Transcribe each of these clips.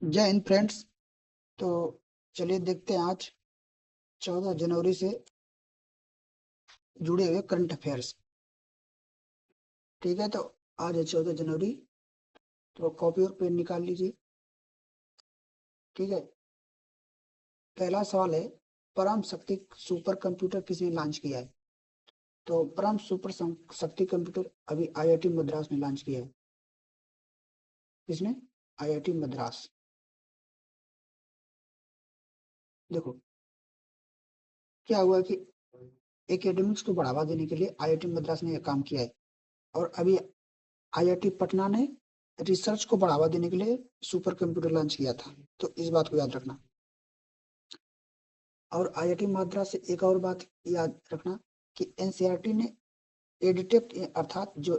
जय हिंद फ्रेंड्स। तो चलिए देखते हैं आज 14 जनवरी से जुड़े हुए करंट अफेयर्स। ठीक है, तो आज है 14 जनवरी। तो कॉपी और पेन निकाल लीजिए। ठीक है, पहला सवाल है, परम शक्ति सुपर कंप्यूटर किसने लॉन्च किया है? तो परम शक्ति कंप्यूटर अभी आईआईटी मद्रास ने लॉन्च किया है। किसने? आईआईटी मद्रास। देखो क्या हुआ कि एकेडमिक्स को बढ़ावा देने के लिए आईआईटी मद्रास ने यह काम किया है, और अभी आईआईटी पटना ने रिसर्च को बढ़ावा देने के लिए सुपर कंप्यूटर लॉन्च किया था। तो इस बात को याद रखना। और आईआईटी मद्रास से एक और बात याद रखना कि एनसीईआरटी ने एडटेक अर्थात जो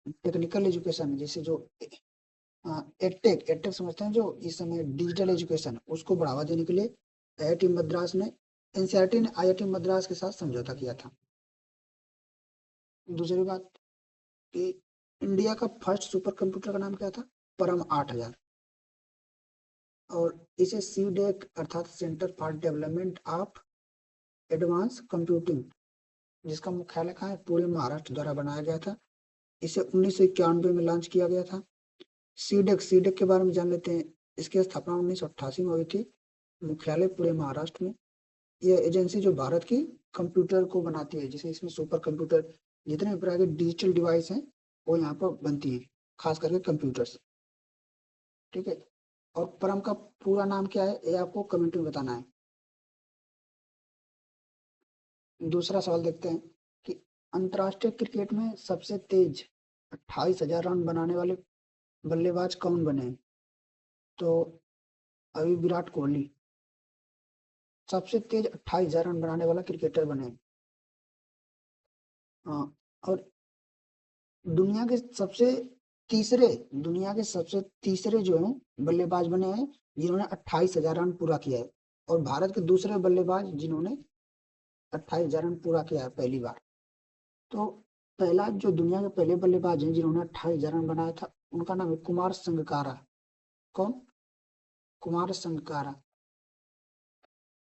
टेक्निकल एजुकेशन है, जैसे जो एडटेक एडटेक समझते हैं, जो इस समय डिजिटल एजुकेशन उसको बढ़ावा देने के लिए आईआईटी मद्रास ने एनसीईआरटी ने आईआईटी मद्रास के साथ समझौता किया था। दूसरी बात कि इंडिया का फर्स्ट सुपर कंप्यूटर का नाम क्या था? परम 8000। और इसे सीडेक अर्थात centre for development of advance computing, जिसका मुख्यालय कहाँ है, पुणे महाराष्ट्र, द्वारा बनाया गया था। इसे 1991 में लॉन्च किया गया था। सीडेक सीडेक के बारे में जान लेते हैं। इसकी स्थापना 1988 में हुई थी, मुख्यालय पुणे महाराष्ट्र में। यह एजेंसी जो भारत की कंप्यूटर को बनाती है, जिसे इसमें सुपर कंप्यूटर, जितने भी प्रकार के डिजिटल डिवाइस हैं वो यहाँ पर बनती है, खास करके कंप्यूटर्स। ठीक है, और परम का पूरा नाम क्या है ये आपको कमेंट में बताना है। दूसरा सवाल देखते हैं कि अंतर्राष्ट्रीय क्रिकेट में सबसे तेज 28,000 रन बनाने वाले बल्लेबाज कौन बने हैं? तो अभी विराट कोहली सबसे तेज 28,000 रन बनाने वाला क्रिकेटर बने हैं। हाँ, और दुनिया के सबसे तीसरे दुनिया के सबसे तीसरे जो हैं बल्लेबाज बने हैं, जिन्होंने 28,000 रन पूरा किया है। और भारत के दूसरे बल्लेबाज जिन्होंने 28,000 रन पूरा किया है पहली बार। तो पहला जो दुनिया के पहले बल्लेबाज हैं जिन्होंने 28,000 रन बनाया था, उनका नाम है कुमार संगकारा। कौन? कुमार संगकारा,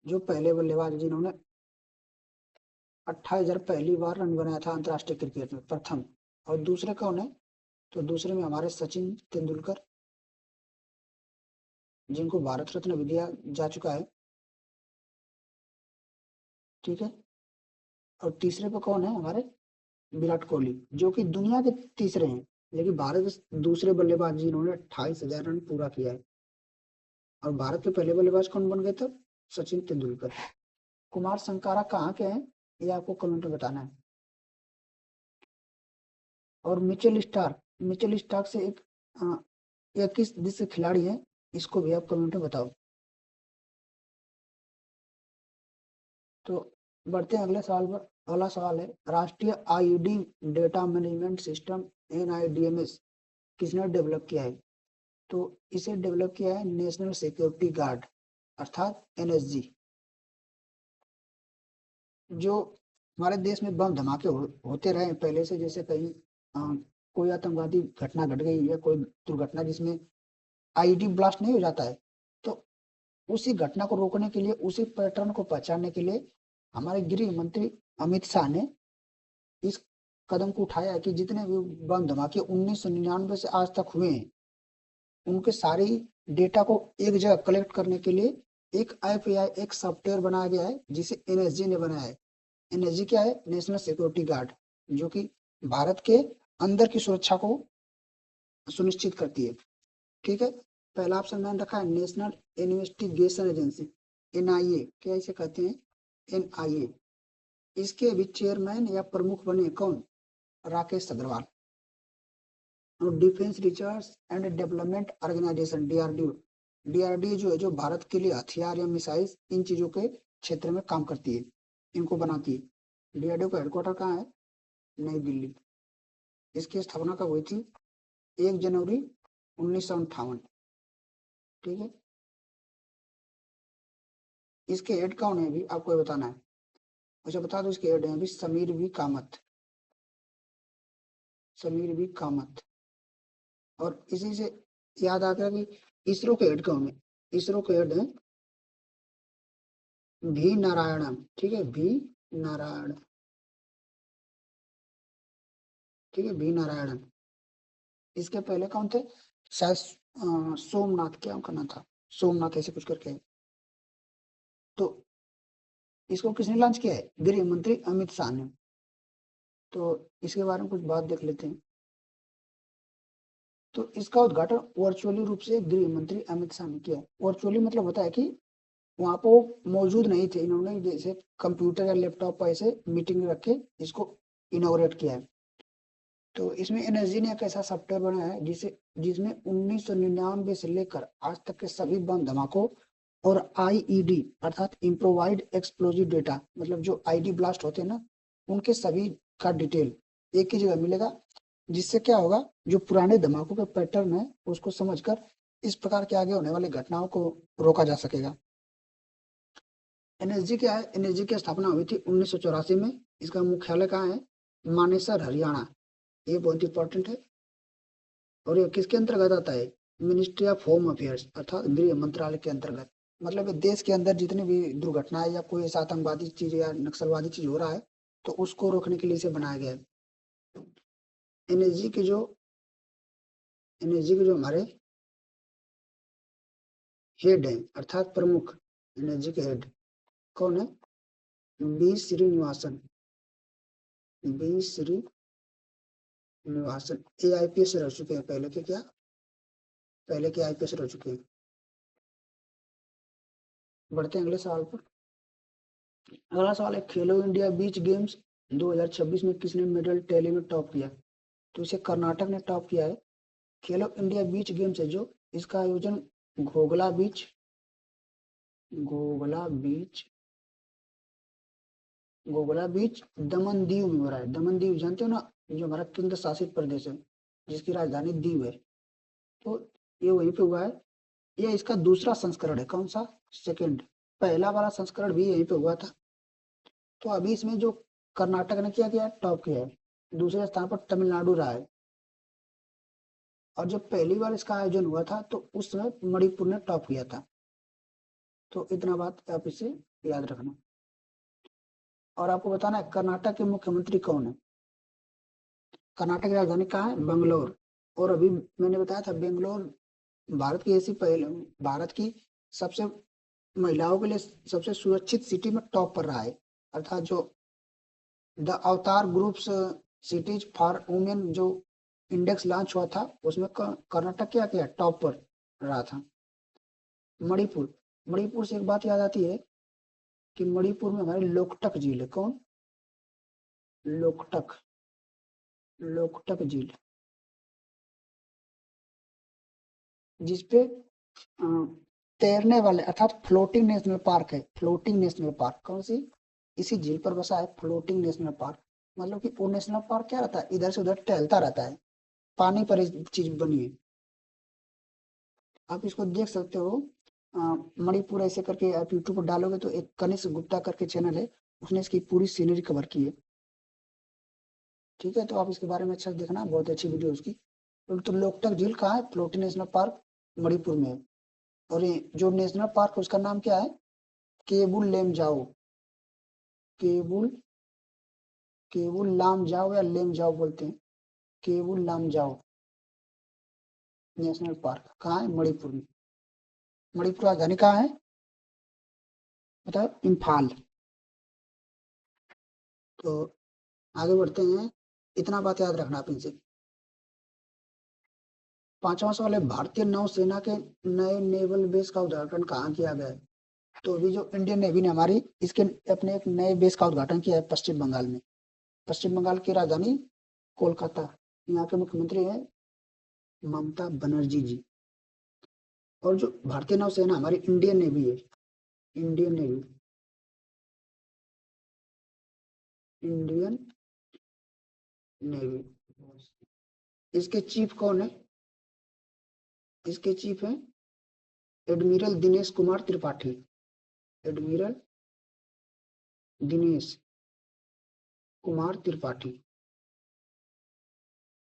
जो पहले बल्लेबाज हैं जिन्होंने 28,000 पहली बार रन बनाया था अंतर्राष्ट्रीय क्रिकेट में, प्रथम। और दूसरे कौन है? तो दूसरे में हमारे सचिन तेंदुलकर, जिनको भारत रत्न भी दिया जा चुका है। ठीक है, और तीसरे पे कौन है? हमारे विराट कोहली, जो कि दुनिया के तीसरे हैं, लेकिन भारत के दूसरे बल्लेबाज जिन्होंने 28,000 रन पूरा किया है। और भारत के पहले बल्लेबाज कौन बन गए थे? सचिन तेंदुलकर। कुमार संकारा कहाँ के हैं ये आपको कमेंट में बताना है। और मिचेल स्टार्क से एक यह किस देश के खिलाड़ी है, इसको भी आप कमेंट में बताओ। तो बढ़ते हैं अगले सवाल पर। अगला सवाल है, राष्ट्रीय आईडी डेटा मैनेजमेंट सिस्टम एनआईडीएमएस किसने डेवलप किया है? तो इसे डेवलप किया है नेशनल सिक्योरिटी गार्ड अर्थात एनएसजी। जो हमारे देश में बम धमाके होते रहे पहले से, जैसे कहीं कोई आतंकवादी घटना घट गई या कोई दुर्घटना जिसमें आईडी ब्लास्ट नहीं हो जाता है, तो उसी घटना को रोकने के लिए, उसी पैटर्न को पहचानने के लिए हमारे गृह मंत्री अमित शाह ने इस कदम को उठाया है कि जितने भी बम धमाके 1999 से आज तक हुए हैं, उनके सारी डेटा को एक जगह कलेक्ट करने के लिए एक ऐप या एक सॉफ्टवेयर बनाया गया है, जिसे एनएसजी ने बनाया है। एनएसजी क्या है? नेशनल सिक्योरिटी गार्ड, जो कि भारत के अंदर की सुरक्षा को सुनिश्चित करती है। ठीक है, पहला ऑप्शन मैंने रखा है नेशनल इन्वेस्टिगेशन एजेंसी, एनआईए, क्या इसे कहते हैं? एनआईए। इसके अभी चेयरमैन या प्रमुख बने कौन? राकेश अग्रवाल। और defence research and development organisation, DRDO, DRDO जो है, जो भारत के लिए हथियार या मिसाइल इन चीजों के क्षेत्र में काम करती है, इनको बनाती है। डीआरडीओ का हेडक्वार्टर कहाँ है? नई दिल्ली। इसकी स्थापना कब हुई थी? 1 जनवरी 1958। ठीक है, इसके हेड कौन है अभी आपको ये बताना है। अच्छा बता दो, इसके हेड है अभी समीर बी कामत। और इसी से याद आ गया कि इसरो के हेड कौन है? इसरो के हेड है वी नारायणन, ठीक है, वी नारायण, ठीक है, वी नारायणन। इसके पहले कौन थे? शायद सोमनाथ, क्या उनका नाम था, सोमनाथ ऐसे कुछ करके। तो इसको किसने लॉन्च किया है? गृह मंत्री अमित शाह ने। तो इसके बारे में कुछ बात देख लेते हैं। तो इसका उद्घाटन वर्चुअली रूप से गृह मंत्री अमित शाह ने किया। वर्चुअली मतलब होता है कि वहां पर वो मौजूद नहीं थे, इन्होंने जैसे कंप्यूटर या लैपटॉप पर ऐसे मीटिंग रख के इसको इनोग्रेट किया है। तो इसमें एनर्जी ने एक ऐसा सॉफ्टवेयर बनाया है जिसमें 1999 से लेकर आज तक के सभी बम धमाकों और आईईडी अर्थात इम्प्रोवाइड एक्सप्लोजिव डेटा, मतलब जो आईडी ब्लास्ट होते हैं ना, उनके सभी का डिटेल एक ही जगह मिलेगा। जिससे क्या होगा, जो पुराने धमाकों के पैटर्न है उसको समझकर इस प्रकार के आगे होने वाली घटनाओं को रोका जा सकेगा। एनएसजी क्या है? एनएसजी की स्थापना हुई थी 1984 में। इसका मुख्यालय कहाँ है? मानेसर, हरियाणा। ये बहुत इंपॉर्टेंट है। और ये किसके अंतर्गत आता है? मिनिस्ट्री ऑफ होम अफेयर्स अर्थात गृह मंत्रालय के अंतर्गत। मतलब ये देश के अंदर जितनी भी दुर्घटनाएं या कोई ऐसा आतंकवादी चीज या नक्सलवादी चीज हो रहा है, तो उसको रोकने के लिए इसे बनाया गया है। एनएसजी के जो एनएसजी के जो हमारे हेड हैं अर्थात प्रमुख, एनएसजी के हेड कौन है? B Srinivasan, B Srinivasan. ये आईपीएस रह चुके हैं पहले के, क्या पहले के आईपीएस रह चुके हैं। बढ़ते हैं अगले सवाल पर। अगला सवाल है, खेलो इंडिया बीच गेम्स 2026 में किसने मेडल टैली में टॉप किया? तो इसे कर्नाटक ने टॉप किया है। खेलो इंडिया बीच गेम्स है जो, इसका आयोजन घोगला बीच, घोगला बीच, घोगला बीच दमन दीव में हो रहा है। दमन दीव जानते हो ना, जो हमारा केंद्र शासित प्रदेश है जिसकी राजधानी दीव है। तो ये वहीं पे हुआ है। ये इसका दूसरा संस्करण है। कौन सा? सेकंड। पहला वाला संस्करण भी यहीं पे हुआ था। तो अभी इसमें जो कर्नाटक ने क्या किया, टॉप किया है। दूसरे स्थान पर तमिलनाडु रहा है। और जब पहली बार इसका आयोजन हुआ था तो उस समय मणिपुर ने टॉप किया था। तो इतना बात आप इसे याद रखना। और आपको बताना है कर्नाटक के मुख्यमंत्री कौन है। कर्नाटक की राजधानी कहाँ है? बंगलोर। और अभी मैंने बताया था बेंगलोर भारत की ऐसी पहले, भारत की सबसे महिलाओं के लिए सबसे सुरक्षित सिटी में टॉप पर रहा है। अर्थात जो द अवतार ग्रुप्स सिटीज फॉर वुमेन जो इंडेक्स लॉन्च हुआ था, उसमें कर्नाटक क्या किया, टॉप पर रहा था। मणिपुर, मणिपुर से एक बात याद आती है कि मणिपुर में हमारे लोकटक झील है। कौन? लोकटक, लोकटक झील, जिसपे तैरने वाले अर्थात फ्लोटिंग नेशनल पार्क है। फ्लोटिंग नेशनल पार्क कौन सी? इसी झील पर बसा है फ्लोटिंग नेशनल पार्क। मतलब कि वो नेशनल पार्क क्या रहता है, इधर से उधर टहलता रहता है, पानी पर चीज बनी है। आप इसको देख सकते हो। मणिपुर ऐसे करके आप यूट्यूब पर डालोगे तो एक कनिष्क गुप्ता करके चैनल है, उसने इसकी पूरी सीनरी कवर की है। ठीक है, तो आप इसके बारे में अच्छा से देखना, बहुत अच्छी वीडियो उसकी। तो लोकटक झील कहाँ है? फ्लोटिंग नेशनल पार्क मणिपुर में है। और ये जो नेशनल पार्क है उसका नाम क्या है? केबुल लेम जाओ, केबुल, केबुल लाम जाओ या लेम जाओ बोलते हैं। केबुल लाम जाओ नेशनल पार्क कहाँ है? मणिपुर में। मणिपुर राजधानी कहाँ है? मतलब इम्फाल। तो आगे बढ़ते हैं। इतना बात याद रखना आप इनसे। पांचवा सवाल है, भारतीय नौसेना के नए नेवल बेस का उद्घाटन कहाँ किया गया है? तो अभी जो इंडियन नेवी ने हमारी इसके अपने एक नए बेस का उद्घाटन किया है पश्चिम बंगाल में। पश्चिम बंगाल की राजधानी कोलकाता। यहाँ के मुख्यमंत्री है ममता बनर्जी जी। और जो भारतीय नौसेना हमारी इंडियन नेवी है, इंडियन नेवी, इंडियन नेवी, इसके चीफ कौन है? इसके चीफ है एडमिरल दिनेश कुमार त्रिपाठी। एडमिरल दिनेश कुमार त्रिपाठी।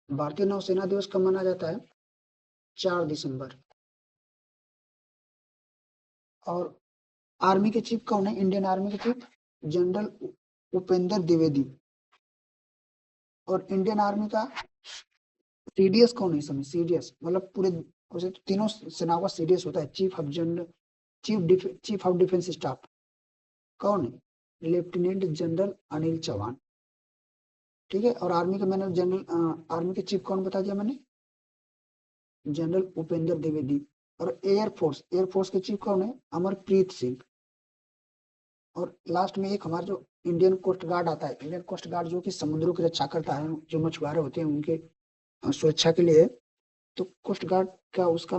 भारतीय नौसेना दिवस कब मनाया जाता है? 4 दिसंबर। और आर्मी के चीफ कौन है? इंडियन आर्मी के चीफ जनरल उपेंद्र द्विवेदी। और इंडियन आर्मी का सीडीएस कौन है? समय सीडीएस मतलब पूरे वैसे तो तीनों सेनाओं का सीडीएस होता है, chief of general chief of defence staff. कौन है? Lieutenant general Anil Chauhan. ठीक है। और आर्मी का मैंने जनरल आर्मी के चीफ कौन बता दिया मैंने? जनरल उपेंद्र द्विवेदी। और एयरफोर्स के चीफ कौन है? अमरप्रीत सिंह। और लास्ट में एक हमारा जो इंडियन कोस्ट गार्ड आता है, इंडियन कोस्ट गार्ड जो कि समुद्रों की रक्षा करता है, जो मछुआरे होते हैं उनके सुरक्षा के लिए। तो कोस्ट गार्ड का उसका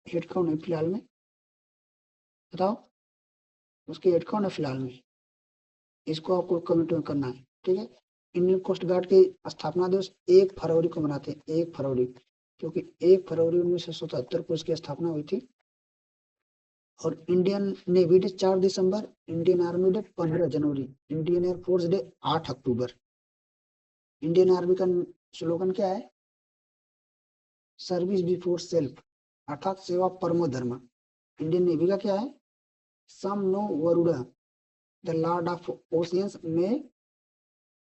हेड कौन है फिलहाल में? बताओ, उसके हेड कौन है फिलहाल में? इसको आपको कमेंट में करना है। ठीक है। इंडियन कोस्ट गार्ड की स्थापना दिवस 1 फरवरी को मनाते हैं, 1 फरवरी, क्योंकि 1 फरवरी 1977 को इसकी स्थापना हुई थी। और इंडियन नेवी डे 4 दिसंबर, इंडियन आर्मी डे 15 जनवरी, इंडियन एयरफोर्स डे 8 अक्टूबर। इंडियन आर्मी का स्लोगन क्या है? सर्विस बिफोर सेल्फ, अर्थात सेवा परमो धर्म। इंडियन नेवी का क्या है? सम नो Varuna, the lord of oceans में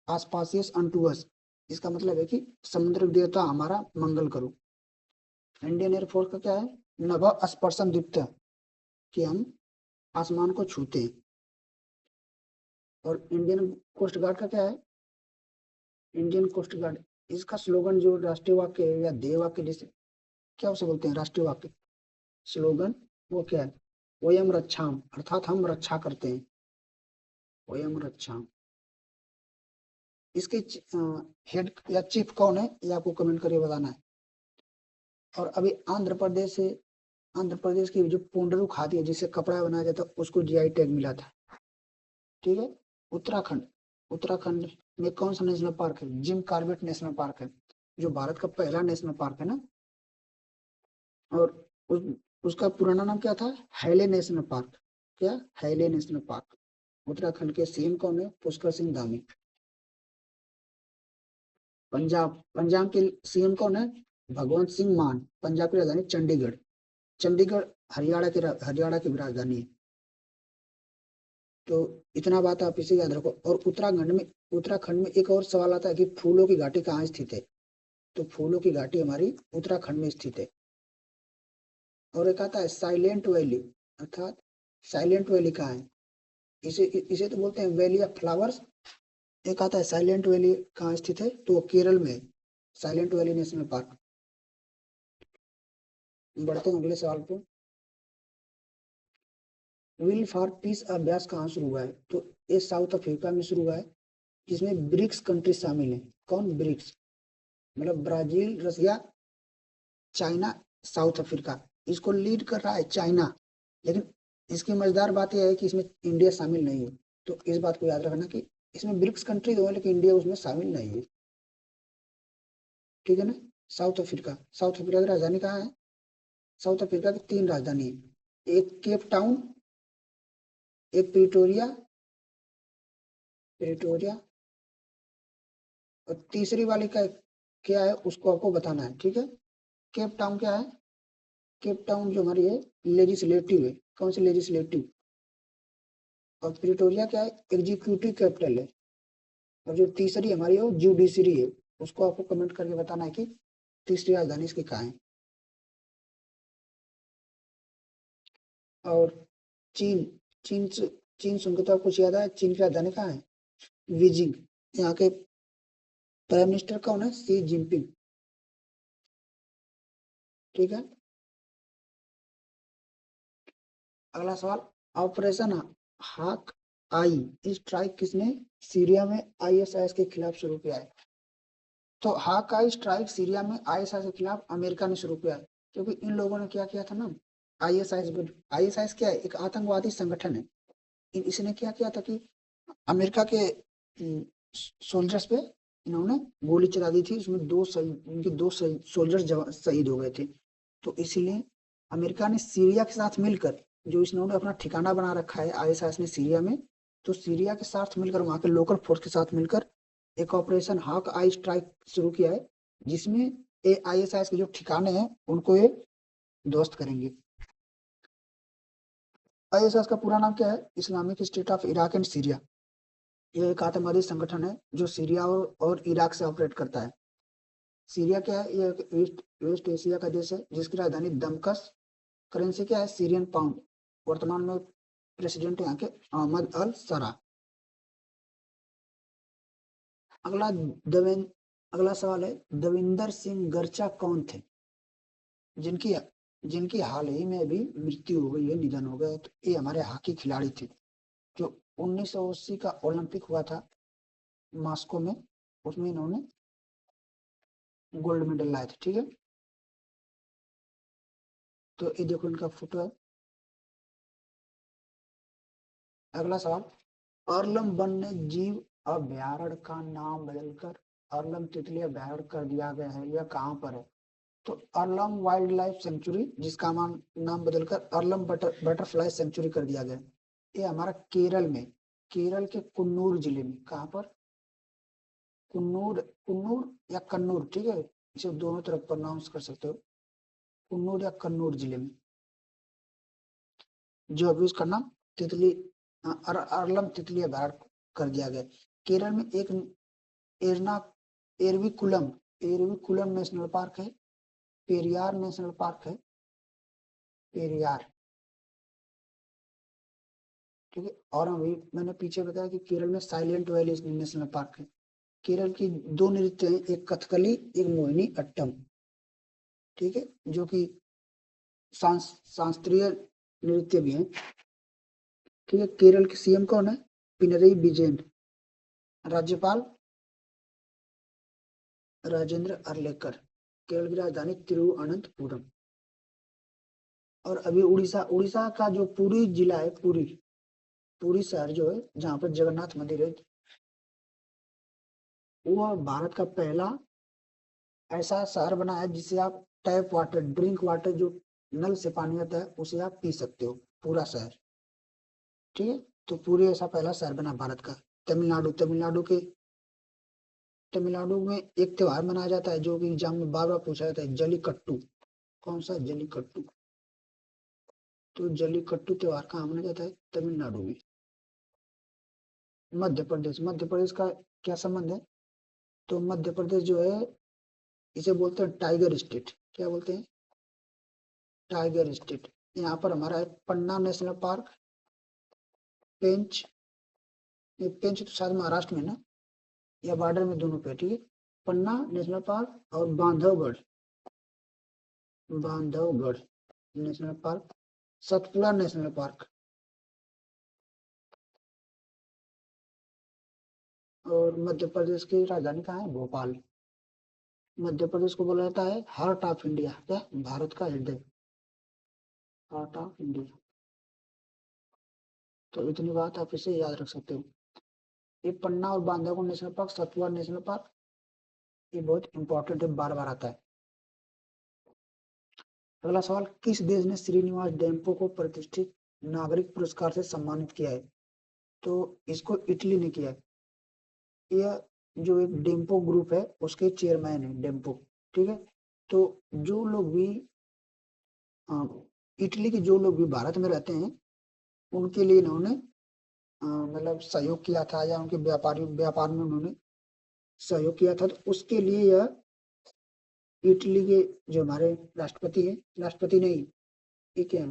आसपासियस अनटू अस। इसका मतलब है कि समुद्र देवता हमारा मंगल करो। इंडियन एयरफोर्स का क्या है? नभ स्पर्शम दीप्त, कि हम आसमान को छूते हैं। और इंडियन कोस्ट गार्ड का क्या है? इंडियन कोस्ट गार्ड, इसका स्लोगन जो राष्ट्रीय वाक्य है या ध्येय वाक्य, जिसे क्या उसे बोलते हैं, राष्ट्रीय वाक्य स्लोगन, वो क्या है? वयम रक्षाम, अर्थात हम रक्षा करते हैं, वयम रक्षाम। इसके हेड या चीफ कौन है, ये आपको कमेंट करके बताना है। और अभी आंध्र प्रदेश की जो पुंडरू खादी है जिससे कपड़ा बनाया जाता है, उसको जीआई टैग मिला था। ठीक है। उत्तराखंड में कौन सा नेशनल पार्क है? जिम कॉर्बेट नेशनल पार्क है, जो भारत का पहला नेशनल पार्क है ना। और उसका पुराना नाम क्या था? हैले नेशनल पार्क। क्या? हैले नेशनल पार्क। उत्तराखंड के सीएम कौन है? पुष्कर सिंह धामी। पंजाब के सीएम कौन है? भगवंत सिंह मान। पंजाब की राजधानी चंडीगढ़। चंडीगढ़ हरियाणा की राजधानी है। तो इतना बात आप इसे याद रखो। और उत्तराखंड में एक और सवाल आता है कि फूलों की घाटी कहाँ स्थित है? तो फूलों की घाटी हमारी उत्तराखंड में स्थित है। और एक आता है साइलेंट वैली, अर्थात साइलेंट वैली कहाँ है? इसे तो बोलते हैं वैली ऑफ फ्लावर्स। एक आता है साइलेंट वैली कहाँ स्थित है? तो वो केरल में है, साइलेंट वैली नेशनल पार्क। बढ़ते हैं अगले सवाल पे। विल फॉर पीस अभ्यास कहाँ शुरू हुआ है? तो ये साउथ अफ्रीका में शुरू हुआ है, जिसमें ब्रिक्स कंट्री शामिल है। कौन? ब्रिक्स मतलब ब्राजील, रसिया, चाइना, साउथ अफ्रीका। इसको लीड कर रहा है चाइना, लेकिन इसकी मजेदार बात यह है कि इसमें इंडिया शामिल नहीं है। तो इस बात को याद रखना कि इसमें ब्रिक्स कंट्री हो लेकिन इंडिया उसमें शामिल नहीं है। ठीक है ना। साउथ अफ्रीका की राजधानी कहाँ है? साउथ अफ्रीका की 3 राजधानी है, एक केप टाउन, एक प्रिटोरिया, और तीसरी वाली का क्या है उसको आपको बताना है। ठीक है। केप टाउन क्या है? केप टाउन जो हमारी है लेजिस्लेटिव है। कौन सी? लेजिस्लेटिव। और प्रिटोरिया क्या है? एग्जीक्यूटिव कैपिटल है। और जो तीसरी हमारी है वो जुडिशरी है। उसको आपको कमेंट करके बताना है कि तीसरी राजधानी इसकी कहाँ है। और चीन चीन चीन सुनकर तो आपको कुछ याद है? चीन की राजधानी कहाँ है? बीजिंग। यहाँ के प्राइम मिनिस्टर कौन है? Xi Jinping. ठीक है। अगला सवाल, ऑपरेशन हाक आई स्ट्राइक किसने सीरिया में आईएसआईएस के खिलाफ शुरू किया है? तो हाक आई स्ट्राइक सीरिया में आईएसआईएस के खिलाफ अमेरिका ने शुरू किया है, क्योंकि इन लोगों ने क्या किया था ना। आईएसआईएस क्या है? एक आतंकवादी संगठन है। इसने क्या किया था कि अमेरिका के सोल्जर्स पे इन्होंने गोली चला दी थी। उसमें उनके दो सोल्जर्स शहीद हो गए थे। तो इसीलिए अमेरिका ने सीरिया के साथ मिलकर, जो इन्होंने अपना ठिकाना बना रखा है आईएसआईएस ने सीरिया में, तो सीरिया के साथ मिलकर, वहां के लोकल फोर्स के साथ मिलकर एक ऑपरेशन हॉक आई स्ट्राइक शुरू किया है, जिसमें ISIS के जो ठिकाने हैं उनको ये ध्वस्त करेंगे। ISIS का पूरा नाम क्या है? Islamic state of Iraq and Syria. ये एक आतंकवादी संगठन है जो सीरिया और इराक से ऑपरेट करता है। सीरिया क्या है? ये एक वेस्ट एशिया का देश है जिसकी राजधानी दमकस। करेंसी क्या है? Syrian pound. वर्तमान में प्रेसिडेंट यहाँ के अहमद अल सरा। अगला दवेन अगला सवाल है, दविंदर सिंह गर्चा कौन थे जिनकी जिनकी हाल ही में भी मृत्यु हो गई है, निधन हो गया? तो ये हमारे हॉकी खिलाड़ी थे जो 1980 का ओलंपिक हुआ था मॉस्को में, उसमें इन्होंने गोल्ड मेडल लाए थे। ठीक है, तो ये देखो इनका फोटो है। अगला सवाल, अर्लम वन ने जीव अभ्यारण्य का नाम बदलकर अर्लम तितली अभ्यारण्य कर दिया गया है, यह कहाँ पर है? तो अर्लम वाइल्ड लाइफ सेंचुरी, जिसका नाम बदलकर अर्लम बटरफ्लाई सेंचुरी कर दिया गया। ये हमारा केरल में, केरल के कुन्नूर जिले में। कहाँ पर? कुन्नूर, कुन्नूर या कन्नूर, ठीक है, इसे दोनों तरफ प्रोनाउंस कर सकते हो, कुन्नूर या कन्नूर जिले में जो अभी उसका नाम तितली अर्लम तितली अभयारण्य कर दिया गया। केरल में एक एरना एरविकुलम एरविकुलम नेशनल पार्क है, पेरियार नेशनल पार्क है, पेरियार, ठीक है। और अभी मैंने पीछे बताया कि केरल में साइलेंट वैली नेशनल पार्क है। केरल की दो नृत्य हैं, एक कथकली एक मोहिनी अट्टम, ठीक है, जो कि शास्त्रीय नृत्य भी है। ठीक है, केरल के सीएम कौन है? पिनरई विजयन। राज्यपाल राजेंद्र अर्लेकर। केरल की राजधानी तिरुवनंतपुरम। और अभी उड़ीसा, उड़ीसा का जो पुरी जिला है, पुरी शहर जो है जहाँ पर जगन्नाथ मंदिर है, वो भारत का पहला ऐसा शहर बना है जिसे आप टैप वाटर, ड्रिंक वाटर, जो नल से पानी आता है उसे आप पी सकते हो, पूरा शहर। ठीक है, तो पूरे ऐसा पहला शहर बना भारत का। तमिलनाडु में एक त्योहार मनाया जाता है जो कि एग्जाम में बार बार पूछा जाता है, जलीकट्टू। कौन सा? जलीकट्टू। तो जलीकट्टू त्योहार कहाँ मनाया जाता है? तमिलनाडु में। मध्य प्रदेश का क्या संबंध है? तो मध्य प्रदेश जो है इसे बोलते हैं टाइगर स्टेट। क्या बोलते हैं? Tiger state. यहाँ पर हमारा है पन्ना नेशनल पार्क, पेंच, ये पेंच तो शायद महाराष्ट्र में ना, या बॉर्डर में, दोनों पे। ठीक है, पन्ना नेशनल पार्क और Bandhavgarh national park, Satpura national park. और मध्य प्रदेश की राजधानी कहाँ है? भोपाल। मध्य प्रदेश को बोला जाता है हार्ट ऑफ इंडिया। क्या? भारत का हृदय, हार्ट ऑफ इंडिया। तो इतनी बात आप इसे याद रख सकते हो। ये पन्ना और Bandhavgarh national park, Satpura national park, ये बहुत इंपॉर्टेंट है, बार बार आता है। अगला सवाल, किस देश ने श्रीनिवास डेम्पो को प्रतिष्ठित नागरिक पुरस्कार से सम्मानित किया है? तो इसको इटली ने किया है। यह जो एक डेम्पो ग्रुप है उसके चेयरमैन है डेम्पो। ठीक है, तो जो लोग भी इटली के जो लोग भी भारत में रहते हैं उनके लिए इन्होंने मतलब सहयोग किया था, या उनके व्यापार में उन्होंने सहयोग किया था, तो उसके लिए यह इटली के जो हमारे राष्ट्रपति है, राष्ट्रपति नहीं, ये क्या है,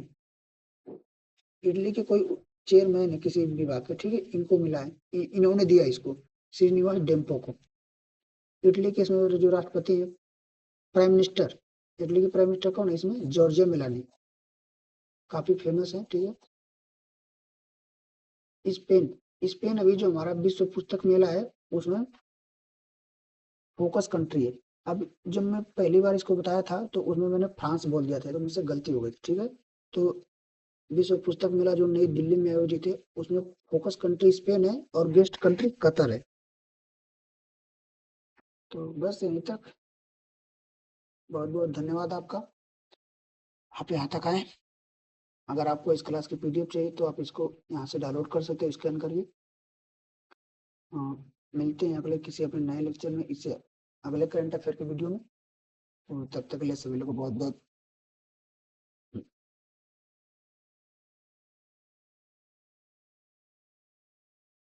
इटली के कोई चेयरमैन है किसी विभाग के, ठीक है, इनको मिला है, इन्होंने दिया इसको, श्रीनिवास डेम्पो को। इटली के इसमें जो राष्ट्रपति है, प्राइम मिनिस्टर, इटली के प्राइम मिनिस्टर कौन है इसमें? जॉर्जिया मेलानी, काफी फेमस है। ठीक है, स्पेन, स्पेन अभी जो हमारा विश्व पुस्तक मेला है उसमें फोकस कंट्री है। अब जब मैं पहली बार इसको बताया था तो उसमें मैंने फ्रांस बोल दिया था, तो मुझसे गलती हो गई थी। ठीक है, तो विश्व पुस्तक मेला जो नई दिल्ली में आयोजित है उसमें फोकस कंट्री स्पेन है और गेस्ट कंट्री कतर है। तो बस यहीं तक। बहुत बहुत धन्यवाद आपका, आप यहाँ तक आए। अगर आपको इस क्लास की पीडीएफ चाहिए तो आप इसको यहाँ से डाउनलोड कर सकते हो, स्कैन करिए। मिलते हैं अगले किसी अपने नए लेक्चर में, इससे अगले करंट अफेयर के वीडियो में। तो तब तक के लिए सभी लोग को बहुत बहुत